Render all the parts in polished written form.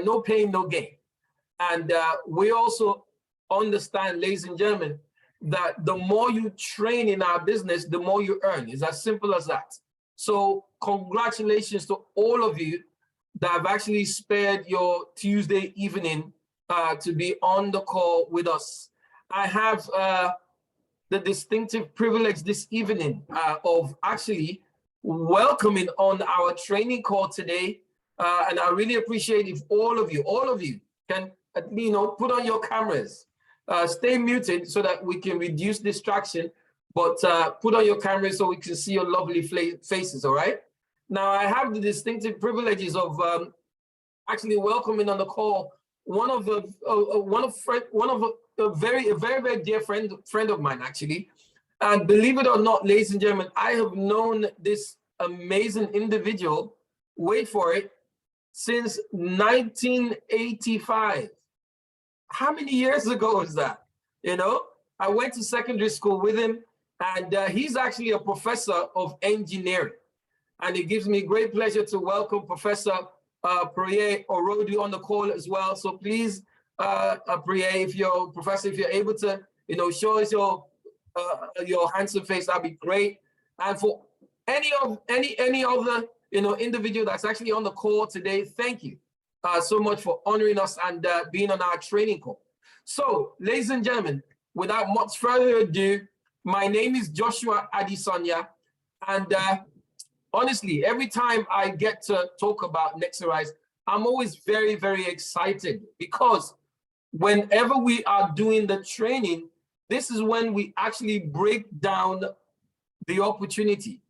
no pain, no gain. And we also understand, ladies and gentlemen, that the more you train in our business, the more you earn. It's as simple as that. So congratulations to all of you that have actually spared your Tuesday evening to be on the call with us. I have the distinctive privilege this evening of actually welcoming on our training call today. And I really appreciate if all of you can, put on your cameras, stay muted so that we can reduce distraction, but put on your cameras so we can see your lovely faces, all right? Now, I have the distinctive privileges of actually welcoming on the call one of a very dear friend of mine, actually. And believe it or not, ladies and gentlemen, I have known this amazing individual, wait for it, since 1985. How many years ago is that? I went to secondary school with him, and he's actually a professor of engineering. And it gives me great pleasure to welcome Professor Priye Orodu on the call as well. So please, Priye, if you're able to, show us your handsome face, that'd be great. And for any other, individual that's actually on the call today, thank you so much for honoring us and being on our training call. So, ladies and gentlemen, without much further ado, my name is Joshua Adesanya, and honestly, every time I get to talk about NeXarise, I'm always very, very excited, because whenever we are doing the training, this is when we actually break down the opportunity.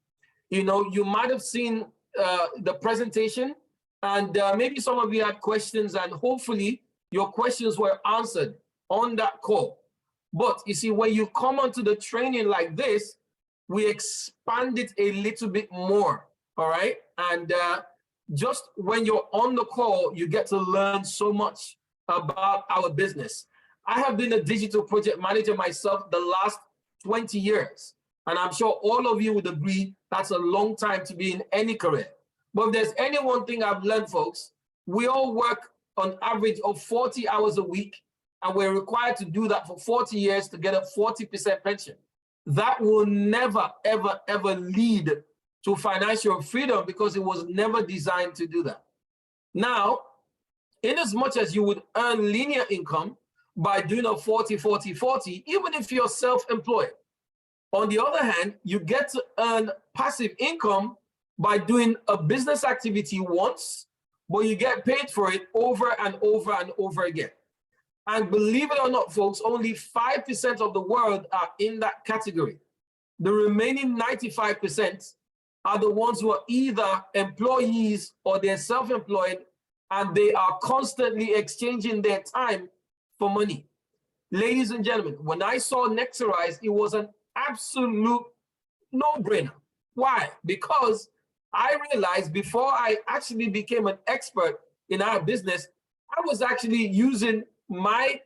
You might have seen the presentation, and maybe some of you had questions, and hopefully your questions were answered on that call. But you see, when you come onto the training like this, we expand it a little bit more, all right? And just when you're on the call, you get to learn so much about our business. I have been a digital project manager myself the last 20 years. And I'm sure all of you would agree that's a long time to be in any career. But if there's any one thing I've learned, folks, we all work on average of 40 hours a week, and we're required to do that for 40 years to get a 40% pension. That will never, ever, ever lead to financial freedom, because it was never designed to do that. Now, in as much as you would earn linear income by doing a 40-40-40, even if you're self-employed, on the other hand, you get to earn passive income by doing a business activity once, but you get paid for it over and over and over again. And believe it or not, folks, only 5% of the world are in that category. The remaining 95% are the ones who are either employees or they're self-employed, and they are constantly exchanging their time for money. Ladies and gentlemen, when I saw NeXarise, it was an absolute no-brainer. Why? Because I realized before I actually became an expert in our business, I was actually using my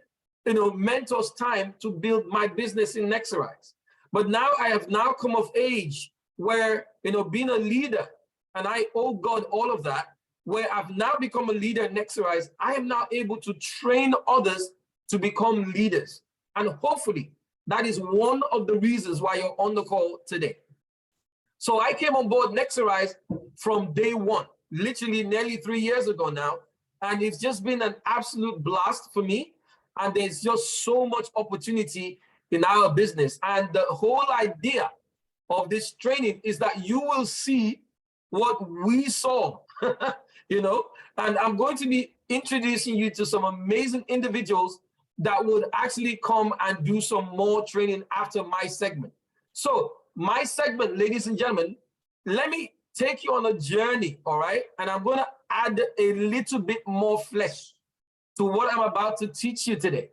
mentor's time to build my business in NeXarise. But now I have now come of age where, being a leader, and I owe God all of that, where I've now become a leader in NeXarise, I am now able to train others to become leaders. And hopefully that is one of the reasons why you're on the call today. So I came on board NeXarise from day one, literally nearly 3 years ago now. And it's just been an absolute blast for me. And there's just so much opportunity in our business. And the whole idea of this training is that you will see what we saw, and I'm going to be introducing you to some amazing individuals that would actually come and do some more training after my segment. So my segment, ladies and gentlemen, let me take you on a journey, all right? And I'm going to add a little bit more flesh to what I'm about to teach you today.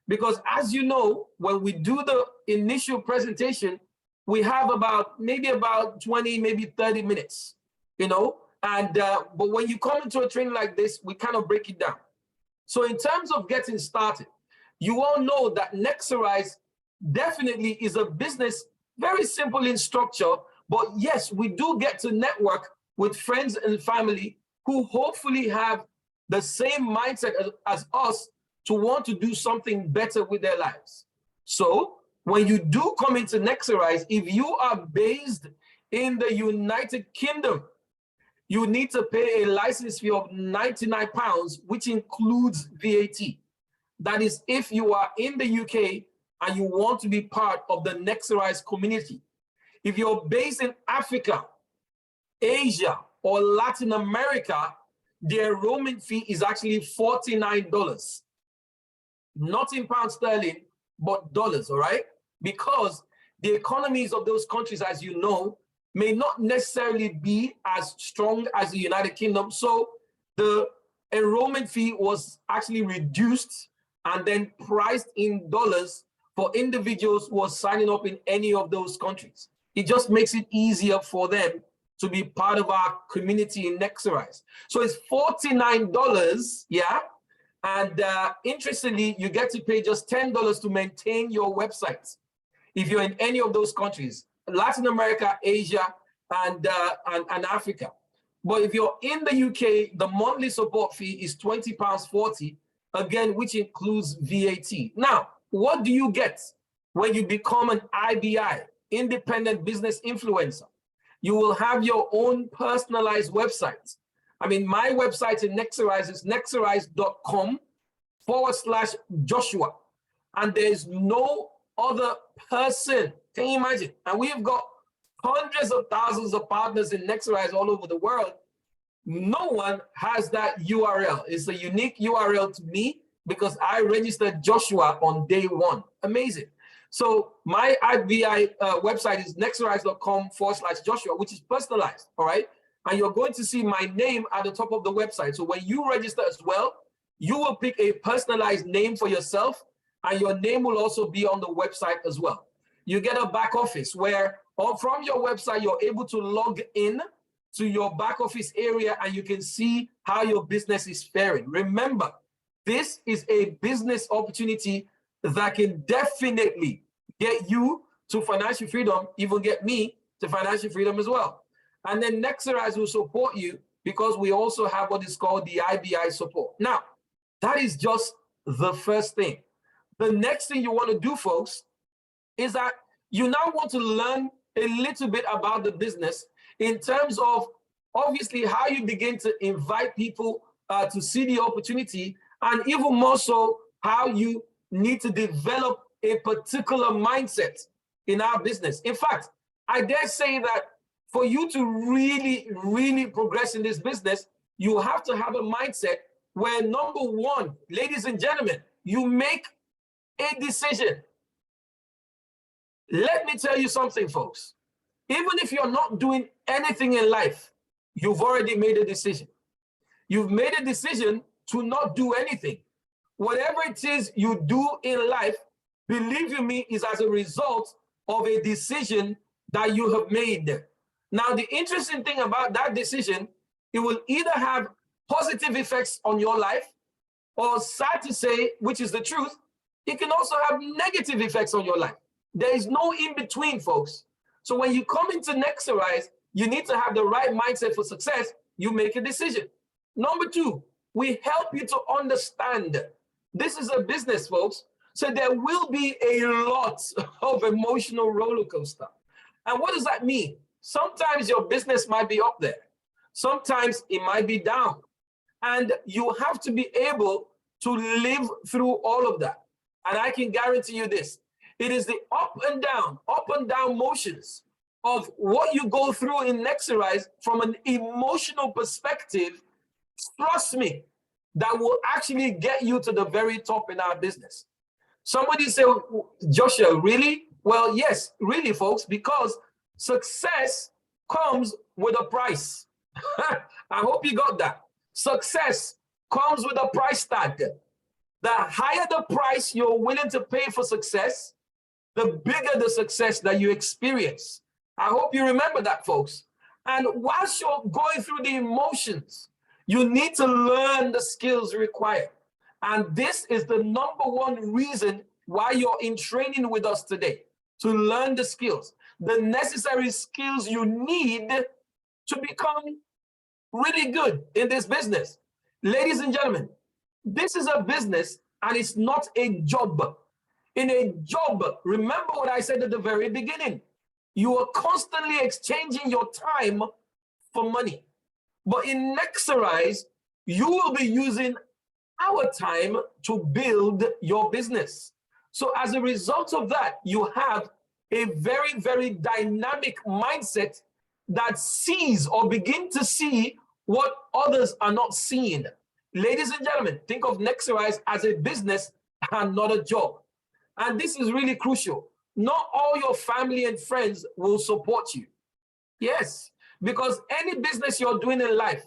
Because as you know, when we do the initial presentation, we have maybe about 20, maybe 30 minutes, and but when you come into a training like this, we kind of break it down. So in terms of getting started, you all know that NeXarise definitely is a business, very simple in structure, but yes, we do get to network with friends and family who hopefully have the same mindset as us to want to do something better with their lives. So when you do come into NeXarise, if you are based in the United Kingdom, you need to pay a license fee of £99, which includes VAT. That is if you are in the UK and you want to be part of the NeXarise community. If you're based in Africa, Asia, or Latin America, the enrollment fee is actually $49. Not in pounds sterling, but dollars, all right? Because the economies of those countries, as you know, may not necessarily be as strong as the United Kingdom. So the enrollment fee was actually reduced and then priced in dollars for individuals who are signing up in any of those countries. It just makes it easier for them to be part of our community in NeXarise. So it's $49, yeah? And interestingly, you get to pay just $10 to maintain your website if you're in any of those countries, Latin America, Asia, and Africa. But if you're in the UK, the monthly support fee is £20.40, again, which includes VAT. Now, what do you get when you become an IBI, independent business influencer? You will have your own personalized website. I mean, my website in NeXarise is nexarise.com/Joshua. And there's no other person. Can you imagine? And we've got hundreds of thousands of partners in NeXarise all over the world. No one has that URL. It's a unique URL to me because I registered Joshua on day one. Amazing. So my IBI website is nexarise.com/Joshua, which is personalized, all right? And you're going to see my name at the top of the website. So when you register as well, you will pick a personalized name for yourself, and your name will also be on the website as well. You get a back office where from your website, you're able to log in to your back office area and you can see how your business is faring. Remember, this is a business opportunity that can definitely get you to financial freedom, even get me to financial freedom as well. And then NeXarise will support you because we also have what is called the IBI support. Now, that is just the first thing. The next thing you want to do, folks, is that you now want to learn a little bit about the business in terms of obviously how you begin to invite people to see the opportunity, and even more so how you need to develop a particular mindset in our business. In fact, I dare say that for you to really progress in this business, you have to have a mindset where, number one, ladies and gentlemen, you make a decision. Let me tell you something, folks. Even if you're not doing anything in life, you've already made a decision. You've made a decision to not do anything. Whatever it is you do in life, believe you me, is as a result of a decision that you have made. Now, the interesting thing about that decision, it will either have positive effects on your life, or sad to say, which is the truth, it can also have negative effects on your life. There is no in between, folks. So when you come into NeXarise, you need to have the right mindset for success. You make a decision. Number two, we help you to understand this is a business, folks. So there will be a lot of emotional roller coaster. And what does that mean? Sometimes your business might be up there. Sometimes it might be down. And you have to be able to live through all of that. And I can guarantee you this. It is the up and down motions of what you go through in NeXarise from an emotional perspective, trust me, that will actually get you to the very top in our business. Somebody say, Joshua, really? Well, yes, really, folks, because success comes with a price. I hope you got that. Success comes with a price tag. The higher the price you're willing to pay for success, the bigger the success that you experience. I hope you remember that, folks. And whilst you're going through the emotions, you need to learn the skills required. And this is the number one reason why you're in training with us today, to learn the skills, the necessary skills you need to become really good in this business. Ladies and gentlemen, this is a business and it's not a job. In a job, remember what I said at the very beginning. You are constantly exchanging your time for money. But in NeXarise, you will be using our time to build your business. So as a result of that, you have a very, very dynamic mindset that sees or begin to see what others are not seeing. Ladies and gentlemen, think of NeXarise as a business and not a job. And this is really crucial. Not all your family and friends will support you. Yes, because any business you're doing in life,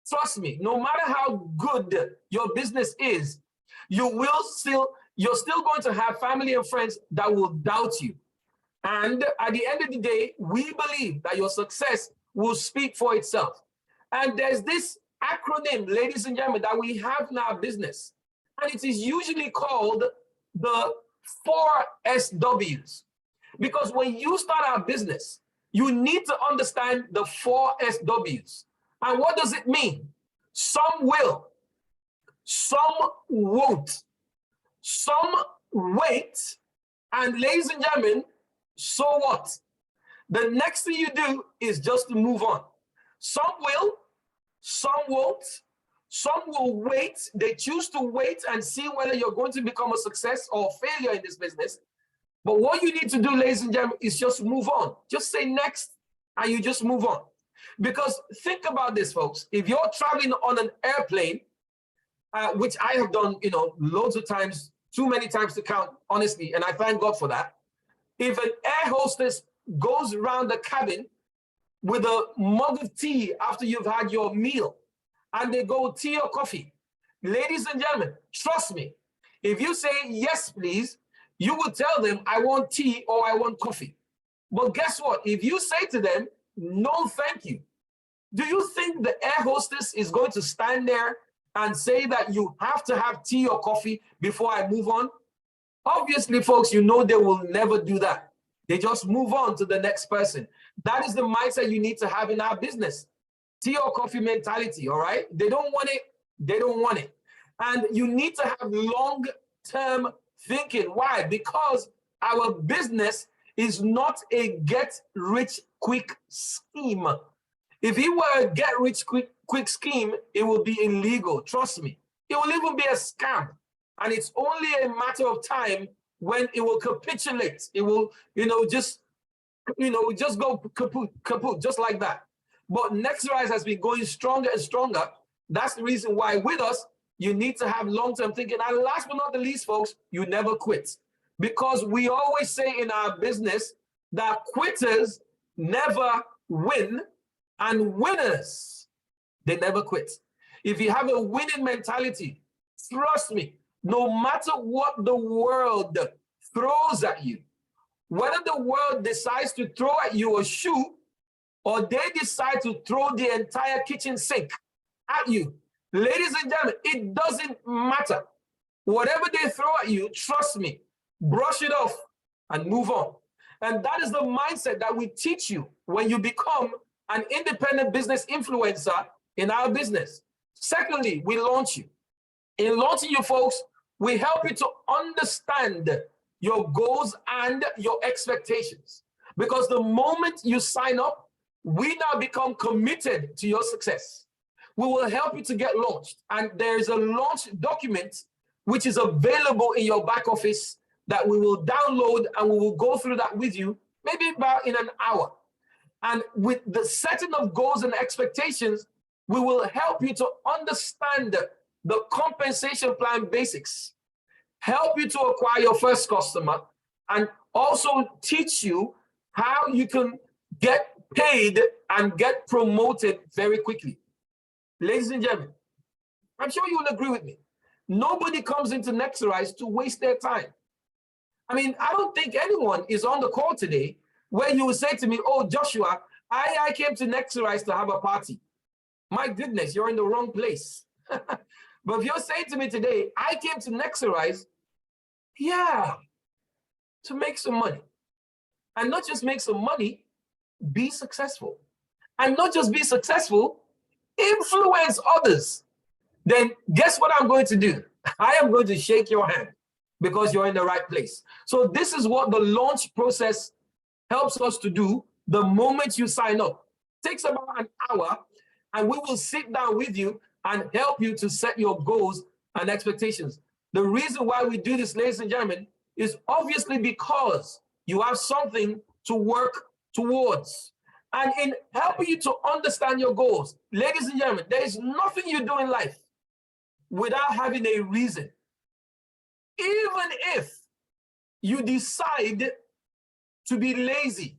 trust me, no matter how good your business is, you're still going to have family and friends that will doubt you. And at the end of the day, we believe that your success will speak for itself. And there's this acronym, ladies and gentlemen, that we have in our business. And it is usually called the 4 SWs. Because when you start our business, you need to understand the 4 SWs. And what does it mean? Some will, some won't, some wait, and ladies and gentlemen, so what? The next thing you do is just to move on. Some will, some won't, some will wait. They choose to wait and see whether you're going to become a success or a failure in this business. But what you need to do, ladies and gentlemen, is just move on. Just say next, and you just move on. Because think about this, folks. If you're traveling on an airplane, which I have done, loads of times, too many times to count, honestly, and I thank God for that. If an air hostess goes around the cabin with a mug of tea after you've had your meal, and they go tea or coffee, ladies and gentlemen, trust me, if you say yes, please, you will tell them, I want tea or I want coffee. But guess what? If you say to them, no, thank you, do you think the air hostess is going to stand there and say that you have to have tea or coffee before I move on? Obviously, folks, they will never do that. They just move on to the next person. That is the mindset you need to have in our business. Tea or coffee mentality, all right? They don't want it, they don't want it. And you need to have long-term thinking. Why? Because our business is not a get-rich-quick scheme. If it were a get-rich-quick scheme, it would be illegal, trust me. It will even be a scam. And it's only a matter of time when it will capitulate. It will, just go kaput, just like that. But NeXarise has been going stronger and stronger. That's the reason why with us, you need to have long-term thinking. And last but not the least, folks, you never quit. Because we always say in our business that quitters never win, and winners, they never quit. If you have a winning mentality, trust me, no matter what the world throws at you, whether the world decides to throw at you a shoe or they decide to throw the entire kitchen sink at you, ladies and gentlemen, it doesn't matter. Whatever they throw at you, trust me, brush it off and move on. And that is the mindset that we teach you when you become an independent business influencer in our business. Secondly, we launch you. In launching you, folks, we help you to understand your goals and your expectations. Because the moment you sign up, we now become committed to your success. We will help you to get launched. And there's a launch document which is available in your back office that we will download, and we will go through that with you, maybe about in an hour. And with the setting of goals and expectations, we will help you to understand the compensation plan basics, help you to acquire your first customer, and also teach you how you can get paid and get promoted very quickly. Ladies and gentlemen, I'm sure you will agree with me. Nobody comes into NeXarise to waste their time. I mean, I don't think anyone is on the call today where you will say to me, oh, Joshua, I came to NeXarise to have a party. My goodness, you're in the wrong place. But if you're saying to me today, I came to NeXarise, yeah, to make some money. And not just make some money, be successful. And not just be successful, influence others. then guess what I'm going to do? I am going to shake your hand because you're in the right place. So this is what the launch process helps us to do the moment you sign up. It takes about an hour, and we will sit down with you and help you to set your goals and expectations. The reason why we do this, ladies and gentlemen, is obviously because you have something to work towards. And in helping you to understand your goals, ladies and gentlemen, there is nothing you do in life without having a reason. Even if you decide to be lazy,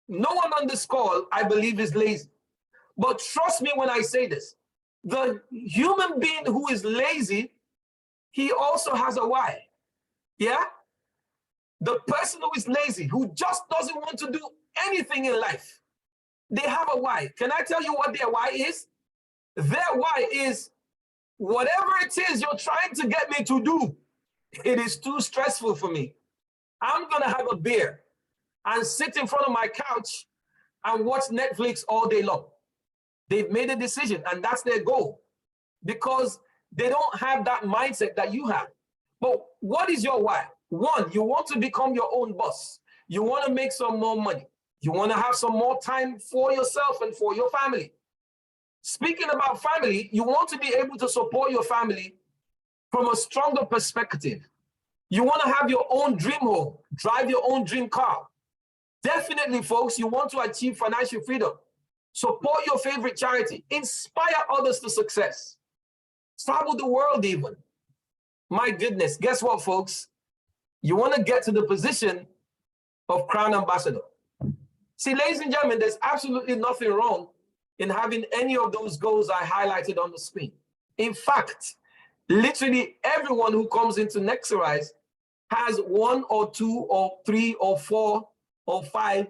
no one on this call, I believe, is lazy. But trust me when I say this, the human being who is lazy, he also has a why. Yeah? The person who is lazy, who just doesn't want to do anything in life, they have a why. Can I tell you what their why is? Their why is, whatever it is you're trying to get me to do, it is too stressful for me. I'm gonna have a beer and sit in front of my couch and watch Netflix all day long. They've made a decision, and that's their goal, because they don't have that mindset that you have. But what is your why? One, you want to become your own boss. You want to make some more money. You want to have some more time for yourself and for your family. Speaking about family, you want to be able to support your family from a stronger perspective. You want to have your own dream home, drive your own dream car. Definitely, folks, you want to achieve financial freedom. Support your favorite charity. Inspire others to success. Travel the world even. My goodness, guess what, folks? You want to get to the position of Crown Ambassador. See, ladies and gentlemen, there's absolutely nothing wrong in having any of those goals I highlighted on the screen. In fact, literally everyone who comes into NeXarise has 1 or 2 or 3 or 4 or 5.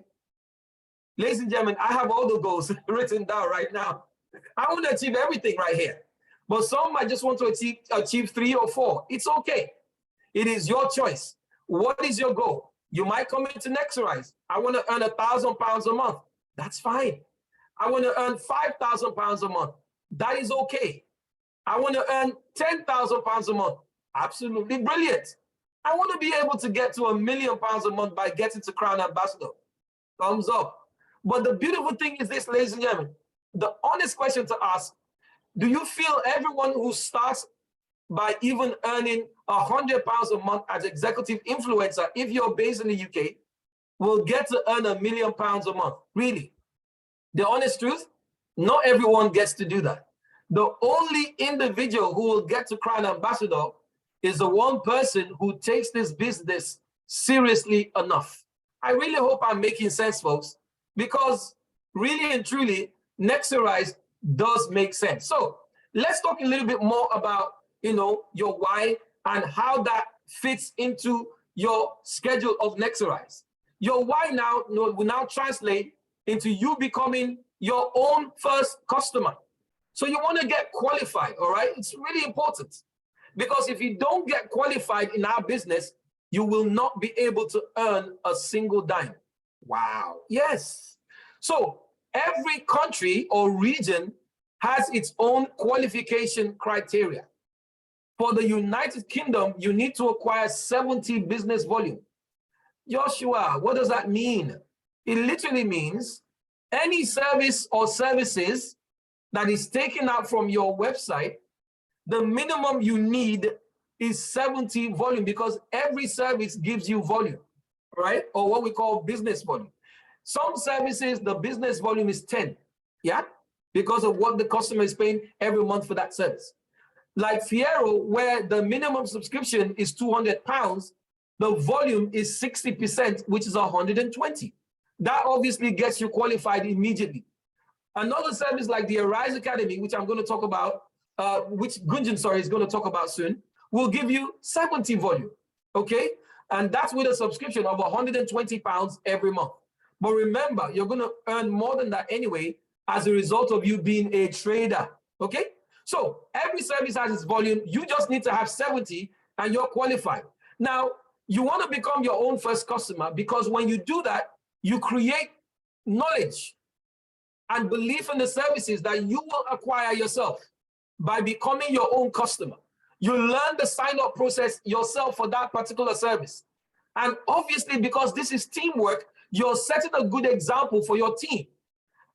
Ladies and gentlemen, I have all the goals written down right now. I want to achieve everything right here. But some might just want to achieve 3 or 4. It's okay. It is your choice. What is your goal? You might come into NeXarise. I want to earn £1,000 a month. That's fine. I want to earn £5,000 a month. That is okay. I want to earn £10,000 a month. Absolutely brilliant. I want to be able to get to £1 million a month by getting to Crown Ambassador. Thumbs up. But the beautiful thing is this, ladies and gentlemen, the honest question to ask, do you feel everyone who starts by even earning £100 a month as executive influencer, if you're based in the UK, will get to earn £1 million a month? Really? The honest truth, not everyone gets to do that. The only individual who will get to Crown Ambassador is the one person who takes this business seriously enough. I really hope I'm making sense, folks, because really and truly, NeXarise does make sense. So let's talk a little bit more about, your why and how that fits into your schedule of NeXarise. Your why now will now translate into you becoming your own first customer. So you want to get qualified, all right? It's really important, because if you don't get qualified in our business, you will not be able to earn a single dime. Wow. Yes. So every country or region has its own qualification criteria. For the United Kingdom, you need to acquire 70 business volume. Joshua, what does that mean? It literally means any service or services that is taken out from your website, the minimum you need is 70 volume, because every service gives you volume, right? Or what we call business volume. Some services, the business volume is 10, yeah? Because of what the customer is paying every month for that service. Like Fiero, where the minimum subscription is £200, the volume is 60%, which is 120. That obviously gets you qualified immediately. Another service like the Arise Academy, which I'm going to talk about, which Gunjan, is going to talk about soon, will give you 70 volume, okay? And that's with a subscription of £120 every month. But remember, you're going to earn more than that anyway as a result of you being a trader, okay? So every service has its volume. You just need to have 70 and you're qualified. Now, you want to become your own first customer, because when you do that, you create knowledge and belief in the services that you will acquire yourself. by becoming your own customer. You learn the sign-up process yourself for that particular service. And obviously, because this is teamwork, you're setting a good example for your team.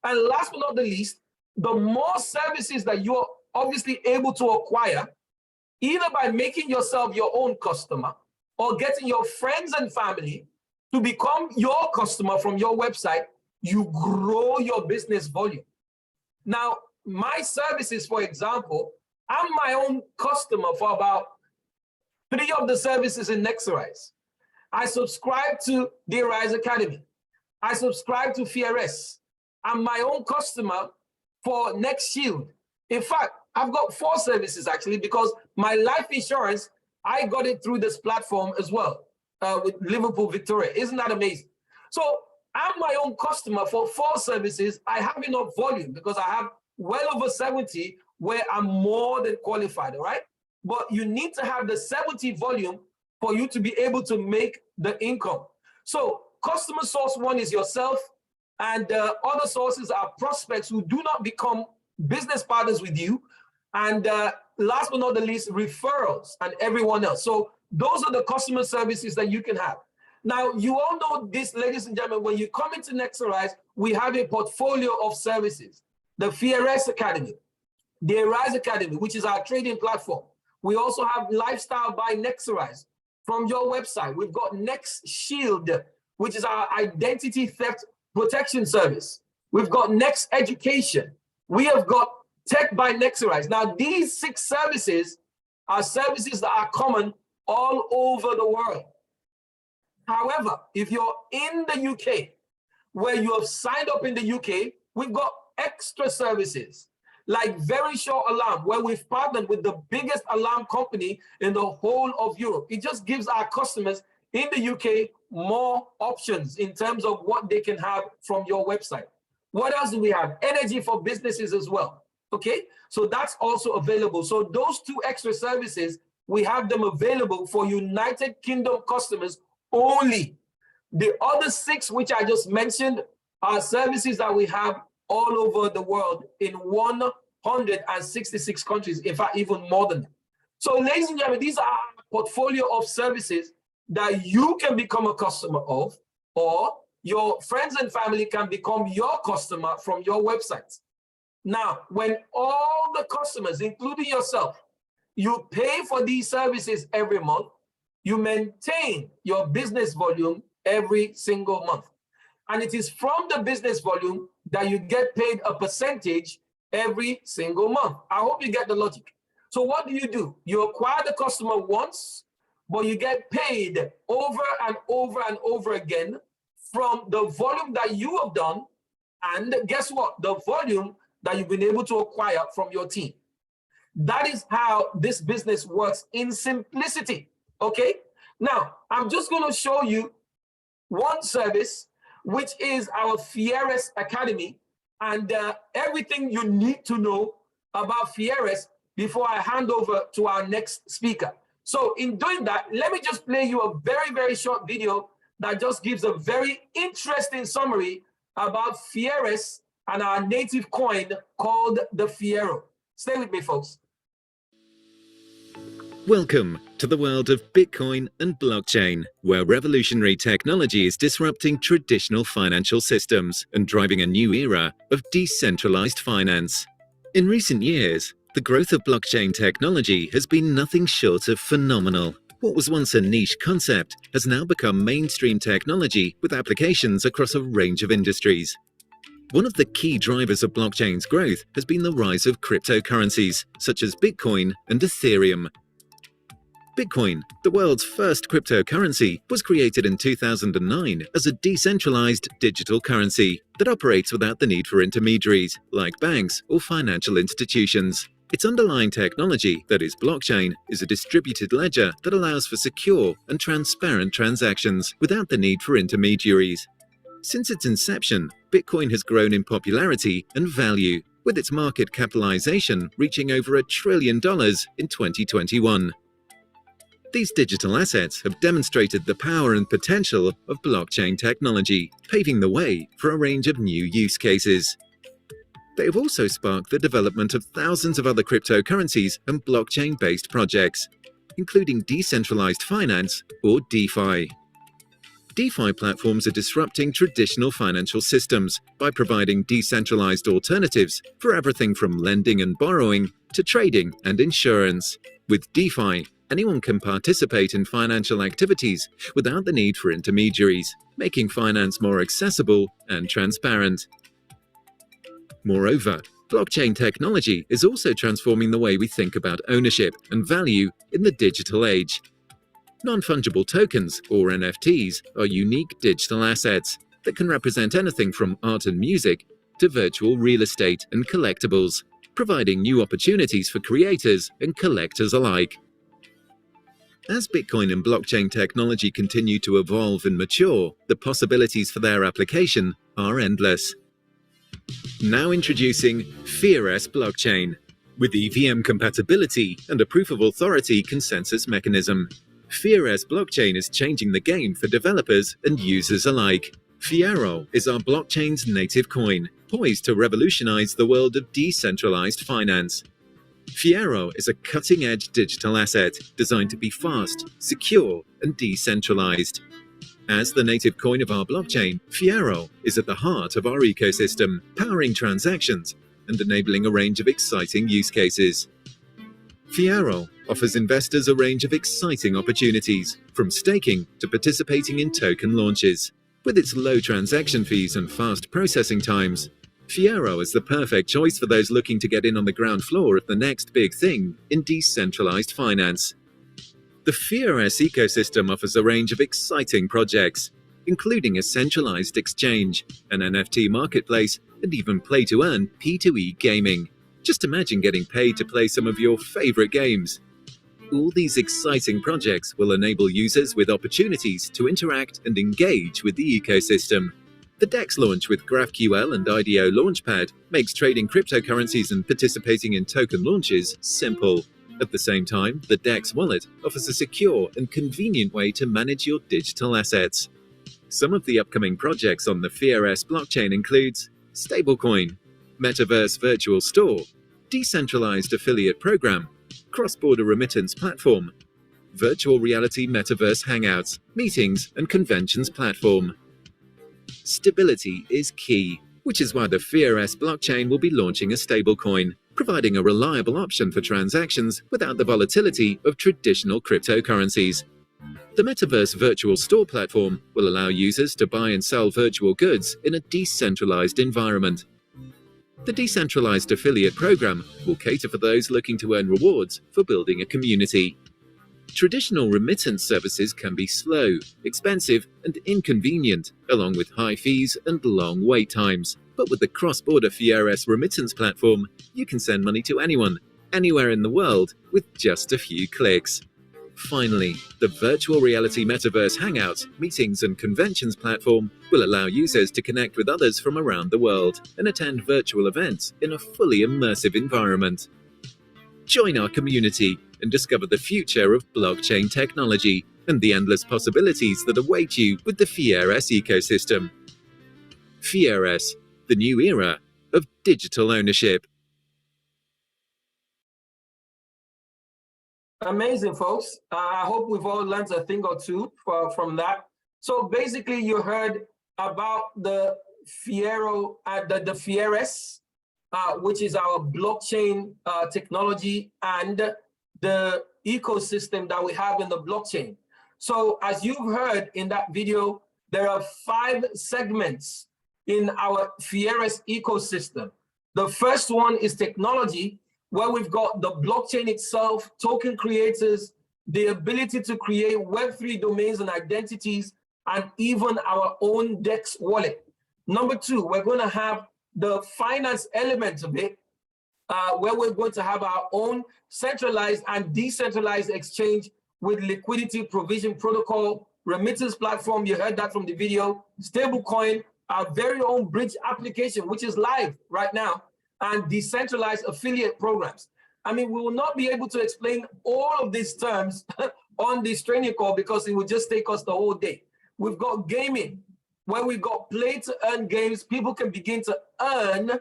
And last but not the least, the more services that you're obviously able to acquire, either by making yourself your own customer or getting your friends and family to become your customer from your website, you grow your business volume. Now, my services, for example, I'm my own customer for about 3 of the services in NeXarise. I subscribe to the Rise Academy. I subscribe to FIERES. I'm my own customer for NextShield. In fact, I've got 4 services actually, because my life insurance, I got it through this platform as well, with Liverpool Victoria. Isn't that amazing? So I'm my own customer for 4 services. I have enough volume because I have well over 70 where I'm more than qualified, all right? But you need to have the 70 volume for you to be able to make the income. So customer source 1 is yourself, and other sources are prospects who do not become business partners with you. And last but not the least, referrals and everyone else. So those are the customer services that you can have. Now, you all know this, ladies and gentlemen, when you come into NeXarise, we have a portfolio of services. The FIERES Academy, the Rise Academy, which is our trading platform. We also have Lifestyle by NeXarise from your website. We've got NextShield, which is our identity theft protection service. We've got Next Education. We have got Tech by NeXarise. Now, these 6 services are services that are common all over the world. However, if you're in the UK, where you have signed up in the UK, we've got extra services like Very Short Alarm, where we've partnered with the biggest alarm company in the whole of Europe. It just gives our customers in the UK more options in terms of what they can have from your website. What else do we have? Energy for businesses as well. Okay, so that's also available. So those 2 extra services, we have them available for United Kingdom customers only. The other 6, which I just mentioned, are services that we have all over the world in 166 countries, in fact, even more than that. So ladies and gentlemen, these are a portfolio of services that you can become a customer of, or your friends and family can become your customer from your website. Now, when all the customers, including yourself, you pay for these services every month, you maintain your business volume every single month. And it is from the business volume that you get paid a percentage every single month. I hope you get the logic. So what do? You acquire the customer once, but you get paid over and over and over again from the volume that you have done. And guess what? The volume that you've been able to acquire from your team. That is how this business works in simplicity, okay? Now, I'm just gonna show you one service, which is our FIERES Academy, and everything you need to know about FIERES before I hand over to our next speaker. So in doing that, let me just play you a very, very short video that just gives a very interesting summary about FIERES and our native coin called the Fiero. Stay with me, folks. Welcome to the world of Bitcoin and blockchain, where revolutionary technology is disrupting traditional financial systems and driving a new era of decentralized finance. In recent years, the growth of blockchain technology has been nothing short of phenomenal. What was once a niche concept has now become mainstream technology with applications across a range of industries. One of the key drivers of blockchain's growth has been the rise of cryptocurrencies, such as Bitcoin and Ethereum. Bitcoin, the world's first cryptocurrency, was created in 2009 as a decentralized digital currency that operates without the need for intermediaries, like banks or financial institutions. Its underlying technology, that is blockchain, is a distributed ledger that allows for secure and transparent transactions without the need for intermediaries. Since its inception, Bitcoin has grown in popularity and value, with its market capitalization reaching over $1 trillion in 2021. These digital assets have demonstrated the power and potential of blockchain technology, paving the way for a range of new use cases. They have also sparked the development of thousands of other cryptocurrencies and blockchain-based projects, including decentralized finance or DeFi. DeFi platforms are disrupting traditional financial systems by providing decentralized alternatives for everything from lending and borrowing to trading and insurance. With DeFi, anyone can participate in financial activities without the need for intermediaries, making finance more accessible and transparent. Moreover, blockchain technology is also transforming the way we think about ownership and value in the digital age. Non-fungible tokens, or NFTs, are unique digital assets that can represent anything from art and music to virtual real estate and collectibles, providing new opportunities for creators and collectors alike. As Bitcoin and blockchain technology continue to evolve and mature, the possibilities for their application are endless. Now introducing FIERES blockchain, with EVM compatibility and a proof of authority consensus mechanism. FIERES blockchain is changing the game for developers and users alike. Fiero is our blockchain's native coin, poised to revolutionize the world of decentralized finance. Fiero is a cutting-edge digital asset designed to be fast, secure, and decentralized. As the native coin of our blockchain, Fiero is at the heart of our ecosystem, powering transactions and enabling a range of exciting use cases. Fiero offers investors a range of exciting opportunities, from staking to participating in token launches. With its low transaction fees and fast processing times, Fiero is the perfect choice for those looking to get in on the ground floor of the next big thing in decentralized finance. The FIERES ecosystem offers a range of exciting projects, including a centralized exchange, an NFT marketplace, and even play-to-earn P2E gaming. Just imagine getting paid to play some of your favorite games. All these exciting projects will enable users with opportunities to interact and engage with the ecosystem. The DEX launch with GraphQL and IDO Launchpad makes trading cryptocurrencies and participating in token launches simple. At the same time, the DEX wallet offers a secure and convenient way to manage your digital assets. Some of the upcoming projects on the FIERES blockchain includes stablecoin, metaverse virtual store, decentralized affiliate program, cross-border remittance platform, virtual reality metaverse hangouts, meetings and conventions platform. Stability is key, which is why the FIERES blockchain will be launching a stablecoin, providing a reliable option for transactions without the volatility of traditional cryptocurrencies. The Metaverse Virtual Store platform will allow users to buy and sell virtual goods in a decentralized environment. The decentralized affiliate program will cater for those looking to earn rewards for building a community. Traditional remittance services can be slow, expensive, and inconvenient, along with high fees and long wait times. But with the cross-border FIERES remittance platform, you can send money to anyone, anywhere in the world, with just a few clicks. Finally, the virtual reality metaverse hangouts, meetings, and conventions platform will allow users to connect with others from around the world and attend virtual events in a fully immersive environment. Join our community and discover the future of blockchain technology and the endless possibilities that await you with the FIERES ecosystem. FIERES, the new era of digital ownership. Amazing, folks. I hope we've all learned a thing or two from that. So basically, you heard about the Fiero, the FIERES, which is our blockchain technology and the ecosystem that we have in the blockchain. So as you've heard in that video, there are 5 segments in our FIERES ecosystem. The first one is technology, where we've got the blockchain itself, token creators, the ability to create Web3 domains and identities, and even our own DEX wallet. Number 2, we're going to have the finance element of it, where we're going to have our own centralized and decentralized exchange with liquidity provision protocol, remittance platform, you heard that from the video, stablecoin, our very own bridge application, which is live right now, and decentralized affiliate programs. I mean, we will not be able to explain all of these terms on this training call because it would just take us the whole day. We've got gaming, where we've got play to earn games. People can begin to earn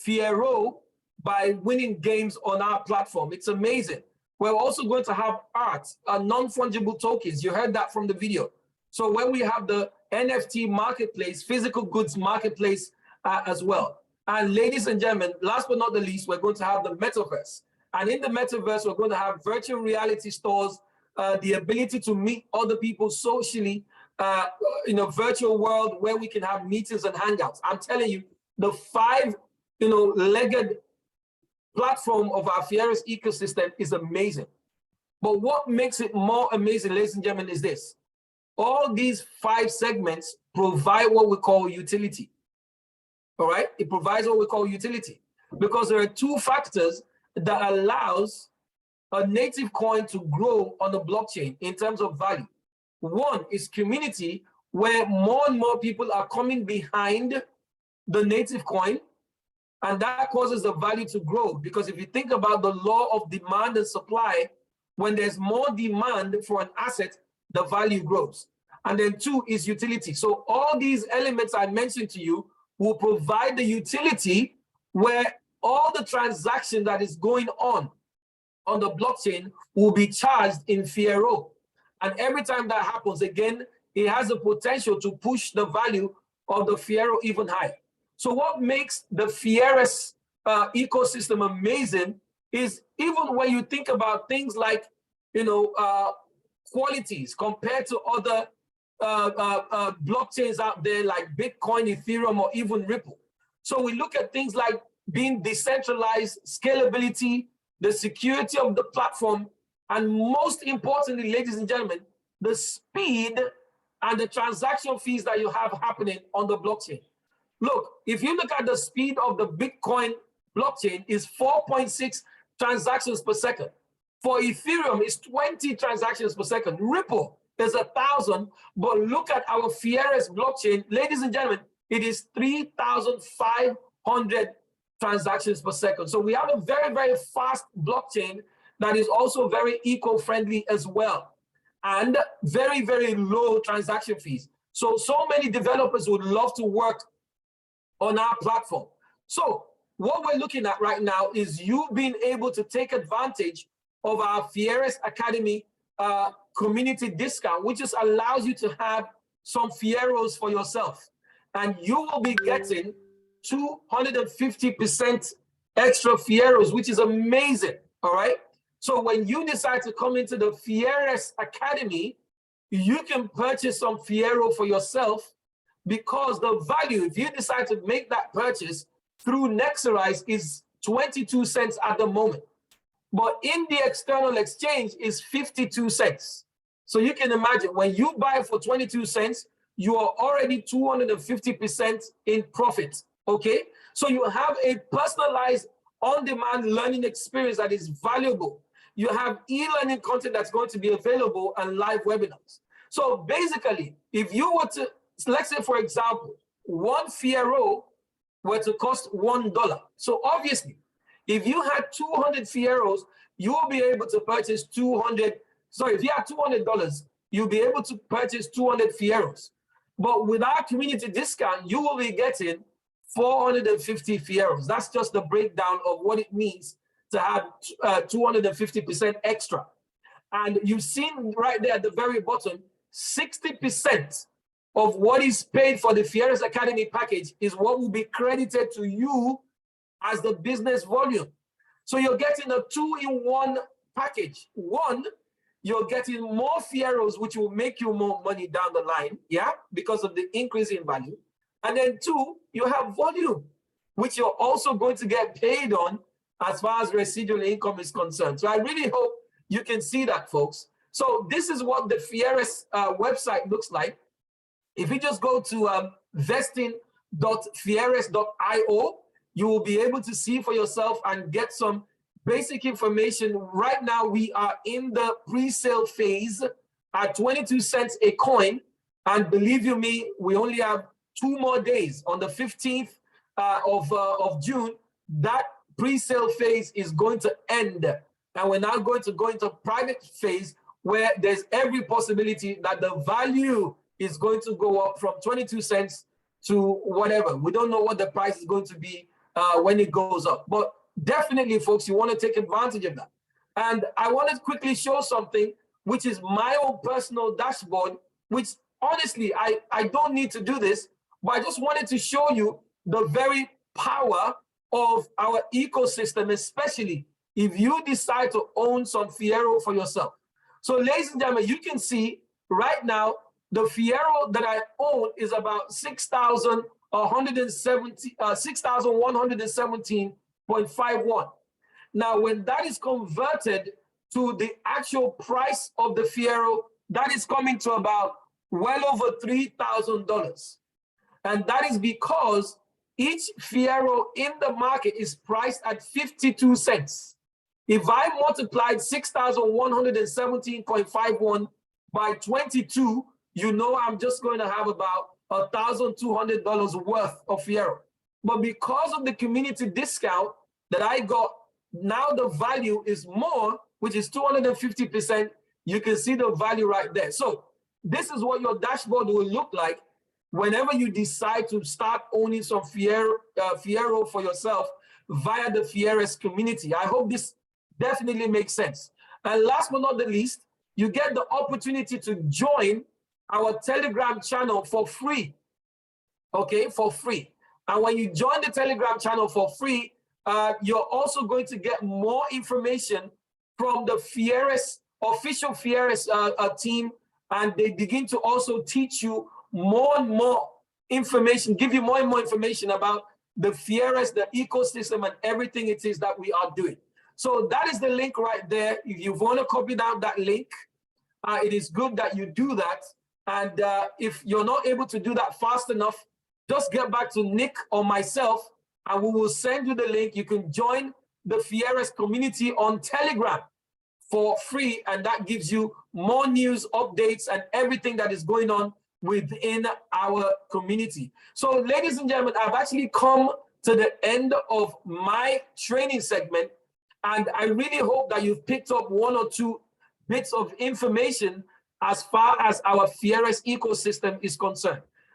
Fiero by winning games on our platform. It's amazing. We're also going to have art, non-fungible tokens. You heard that from the video. So when we have the NFT marketplace, physical goods marketplace as well. And ladies and gentlemen, last but not the least, we're going to have the metaverse. And in the metaverse, we're going to have virtual reality stores, the ability to meet other people socially in a virtual world where we can have meetings and hangouts. I'm telling you, the legged platform of our FIERES ecosystem is amazing. But what makes it more amazing, ladies and gentlemen, is this. All these 5 segments provide what we call utility. All right, it provides what we call utility because there are 2 factors that allows a native coin to grow on the blockchain in terms of value. One is community, where more and more people are coming behind the native coin, and that causes the value to grow. Because if you think about the law of demand and supply, when there's more demand for an asset, the value grows. And then 2 is utility. So all these elements I mentioned to you will provide the utility where all the transaction that is going on the blockchain will be charged in Fiero. And every time that happens, again, it has the potential to push the value of the Fiero even higher. So what makes the FIERES ecosystem amazing is even when you think about things like, qualities compared to other blockchains out there like Bitcoin, Ethereum, or even Ripple. So we look at things like being decentralized, scalability, the security of the platform, and most importantly, ladies and gentlemen, the speed and the transaction fees that you have happening on the blockchain. Look, if you look at the speed of the Bitcoin blockchain is 4.6 transactions per second. For Ethereum, it's 20 transactions per second. Ripple is 1,000, but look at our FIERES blockchain, ladies and gentlemen, it is 3,500 transactions per second. So we have a very, very fast blockchain that is also very eco-friendly as well, and very, very low transaction fees. So many developers would love to work on our platform. So what we're looking at right now is you being able to take advantage of our FIERES Academy community discount, which just allows you to have some Fieros for yourself. And you will be getting 250% extra Fieros, which is amazing, all right? So when you decide to come into the FIERES Academy, you can purchase some Fiero for yourself, because the value, if you decide to make that purchase through NeXarise, is 22 cents at the moment. But in the external exchange is 52 cents. So you can imagine when you buy for 22 cents, you are already 250% in profit, okay? So you have a personalized on-demand learning experience that is valuable. You have e-learning content that's going to be available and live webinars. So basically, if you were to, let's say for example, 1 Fiero were to cost $1. So obviously, if you had 200 Fieros, you will be able to purchase if you have $200, you'll be able to purchase 200 Fieros. But with our community discount, you will be getting 450 Fieros. That's just the breakdown of what it means to have 250% extra. And you've seen right there at the very bottom, 60% of what is paid for the FIERES Academy package is what will be credited to you as the business volume. So you're getting a 2-in-1 package. One, you're getting more Fieros, which will make you more money down the line, yeah, because of the increase in value. And then 2, you have volume, which you're also going to get paid on as far as residual income is concerned. So I really hope you can see that, folks. So this is what the FIERES website looks like. If you just go to vesting.fieres.io, you will be able to see for yourself and get some basic information. Right now, we are in the pre-sale phase at 22 cents a coin. And believe you me, we only have 2 more days. On the 15th of June, that pre-sale phase is going to end. And we're now going to go into private phase where there's every possibility that the value is going to go up from 22 cents to whatever. We don't know what the price is going to be when it goes up. But definitely, folks, you want to take advantage of that. And I want to quickly show something, which is my own personal dashboard, which honestly, I don't need to do this, but I just wanted to show you the very power of our ecosystem, especially if you decide to own some Fiero for yourself. So ladies and gentlemen, you can see right now, the Fiero that I own is about 6,117.51. Now, when that is converted to the actual price of the Fiero, that is coming to about well over $3,000. And that is because each Fiero in the market is priced at 52 cents. If I multiplied 6,117.51 by 22, you know I'm just going to have about $1,200 worth of Fiero. But because of the community discount that I got, now the value is more, which is 250%. You can see the value right there. So this is what your dashboard will look like whenever you decide to start owning some Fiero for yourself via the FIERES community. I hope this definitely makes sense. And last but not the least, you get the opportunity to join our Telegram channel for free, okay, for free. And when you join the Telegram channel for free, you're also going to get more information from the FIERES, official FIERES team, and they begin to also teach you more and more information, give you more and more information about the FIERES, the ecosystem, and everything it is that we are doing. So that is the link right there. If you want to copy down that link, it is good that you do that. And if you're not able to do that fast enough, just get back to Nick or myself, and we will send you the link. You can join the FIERES community on Telegram for free, and that gives you more news, updates, and everything that is going on within our community. So, ladies and gentlemen, I've actually come to the end of my training segment, and I really hope that you've picked up one or two bits of information as far as our FIERES ecosystem is concerned.